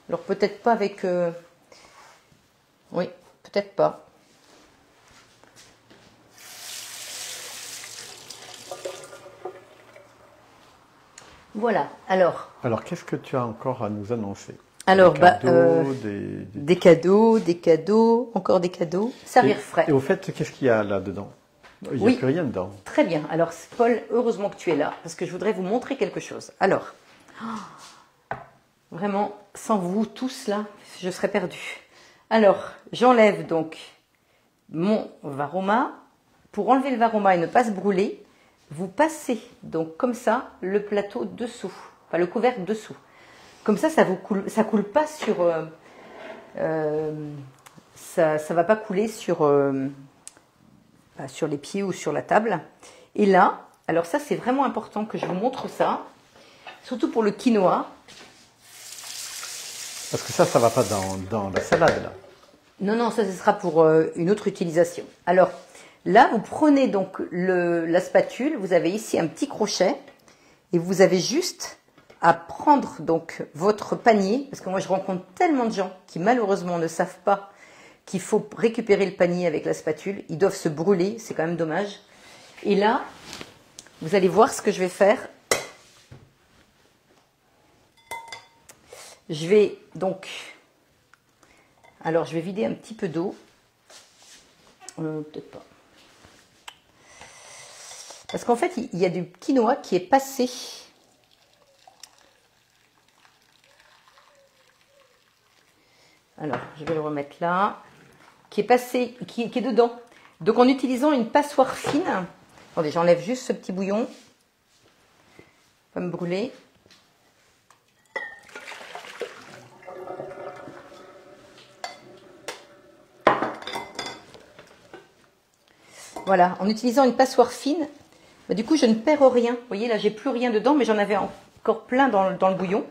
Alors peut-être pas avec... Oui, peut-être pas. Voilà, alors... Alors, qu'est-ce que tu as encore à nous annoncer? Alors, des cadeaux, des cadeaux, encore des cadeaux. Servir frais. Et au fait, qu'est-ce qu'il y a là-dedans? Il n'y a plus rien dedans. Très bien. Alors, Paul, heureusement que tu es là, parce que je voudrais vous montrer quelque chose. Alors, vraiment, sans vous tous là, je serais perdue. Alors, j'enlève donc mon varoma. Pour enlever le varoma et ne pas se brûler, vous passez donc comme ça le plateau dessous, enfin le couvercle dessous. Comme ça coule pas sur, ça va pas couler sur les pieds ou sur la table. Et là, alors ça c'est vraiment important que je vous montre ça, surtout pour le quinoa. Parce que ça va pas dans la salade là. Non, ça ce sera pour une autre utilisation. Alors là, vous prenez donc la spatule, vous avez ici un petit crochet et vous avez juste à prendre donc votre panier, parce que moi je rencontre tellement de gens qui malheureusement ne savent pas qu'il faut récupérer le panier avec la spatule, ils doivent se brûler, c'est quand même dommage. Et là, vous allez voir ce que je vais faire. Je vais donc, alors je vais vider un petit peu d'eau, peut-être pas. Parce qu'en fait, il y a du quinoa qui est passé. Alors, je vais le remettre là. Qui est passé, qui est dedans. Donc, en utilisant une passoire fine. Attendez, j'enlève juste ce petit bouillon. Pas me brûler. Voilà, en utilisant une passoire fine, bah, du coup, je ne perds rien. Vous voyez, là, j'ai plus rien dedans, mais j'en avais encore plein dans le bouillon.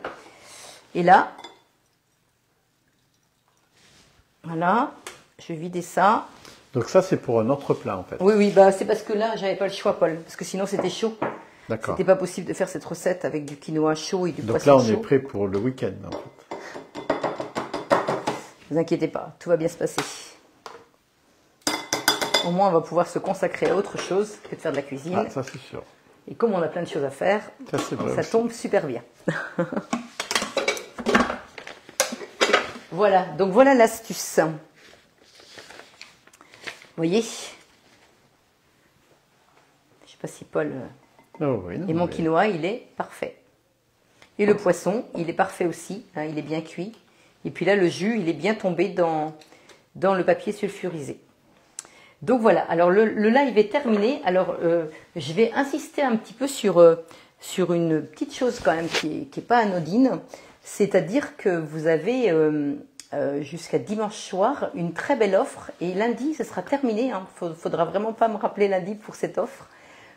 Et là, voilà, je vais vider ça. Donc ça, c'est pour un autre plat, en fait. Oui, bah c'est parce que là, j'avais pas le choix, Paul, parce que sinon, c'était chaud. D'accord. C'était pas possible de faire cette recette avec du quinoa chaud et du Donc poisson chaud. là, on est prêt pour le week-end, en fait. Ne vous inquiétez pas, tout va bien se passer. Au moins, on va pouvoir se consacrer à autre chose que de faire de la cuisine. Ah, ça, c'est sûr. Et comme on a plein de choses à faire, ça tombe super bien. Voilà, donc voilà l'astuce. Vous voyez? Je ne sais pas si Paul... Oh, oui, non, et mon quinoa, il est parfait. Et le poisson, il est parfait aussi. Hein, il est bien cuit. Et puis là, le jus, il est bien tombé dans le papier sulfurisé. Donc voilà, alors le live est terminé. Alors je vais insister un petit peu sur une petite chose quand même qui est pas anodine. C'est-à-dire que vous avez jusqu'à dimanche soir, une très belle offre. Et lundi, ce sera terminé. Faudra vraiment pas me rappeler lundi pour cette offre.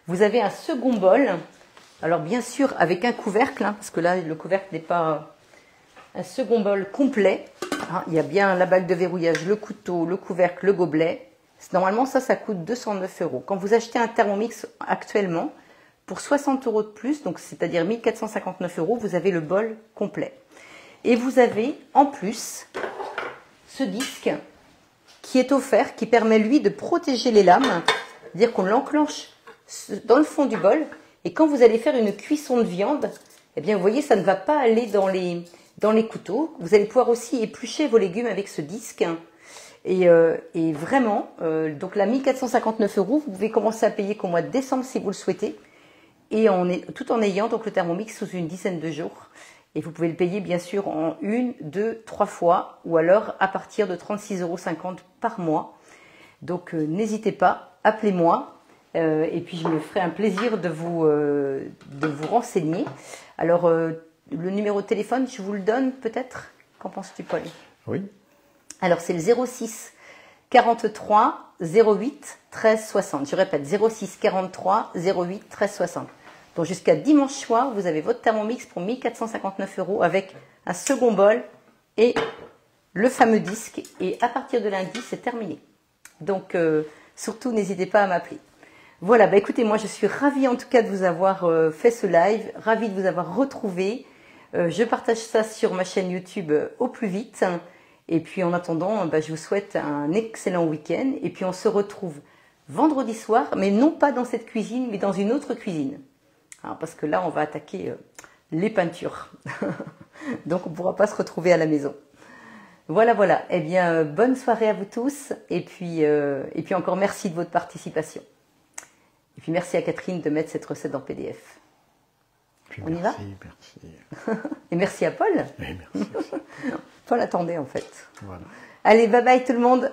Vous avez un second bol. Alors bien sûr avec un couvercle, parce que là le couvercle n'est pas un second bol complet. Il y a bien la bague de verrouillage, le couteau, le couvercle, le gobelet. Normalement ça coûte 209 €. Quand vous achetez un Thermomix actuellement, pour 60 € de plus, donc c'est-à-dire 1459 €, vous avez le bol complet. Et vous avez en plus ce disque qui est offert, qui permet lui de protéger les lames, c'est-à-dire qu'on l'enclenche dans le fond du bol. Et quand vous allez faire une cuisson de viande, eh bien, vous voyez, ça ne va pas aller dans les couteaux. Vous allez pouvoir aussi éplucher vos légumes avec ce disque. Et vraiment, donc là, 1459 €, vous pouvez commencer à payer qu'au mois de décembre si vous le souhaitez. Et tout en ayant donc le Thermomix sous une dizaine de jours. Et vous pouvez le payer bien sûr en 1, 2, 3 fois, ou alors à partir de 36,50 € par mois. Donc n'hésitez pas, appelez-moi. Et puis je me ferai un plaisir de vous renseigner. Alors le numéro de téléphone, je vous le donne peut-être. Qu'en penses-tu, Paul? Oui. Alors c'est le 06 43 08 13 60. Je répète, 06 43 08 13 60. Donc jusqu'à dimanche soir, vous avez votre Thermomix pour 1459 € avec un second bol et le fameux disque. Et à partir de lundi, c'est terminé. Donc surtout, n'hésitez pas à m'appeler. Voilà, bah écoutez, moi je suis ravie en tout cas de vous avoir fait ce live, ravie de vous avoir retrouvé. Je partage ça sur ma chaîne YouTube au plus vite. Et puis en attendant, je vous souhaite un excellent week-end. Et puis on se retrouve vendredi soir, mais non pas dans cette cuisine, mais dans une autre cuisine. Alors, parce que là, on va attaquer les peintures. Donc on ne pourra pas se retrouver à la maison. Voilà. Eh bien, bonne soirée à vous tous. Et puis encore merci de votre participation. Et puis merci à Catherine de mettre cette recette en PDF. On y va? Merci. Et merci à Paul. Oui, merci. Paul attendait en fait. Voilà. Allez, bye bye tout le monde.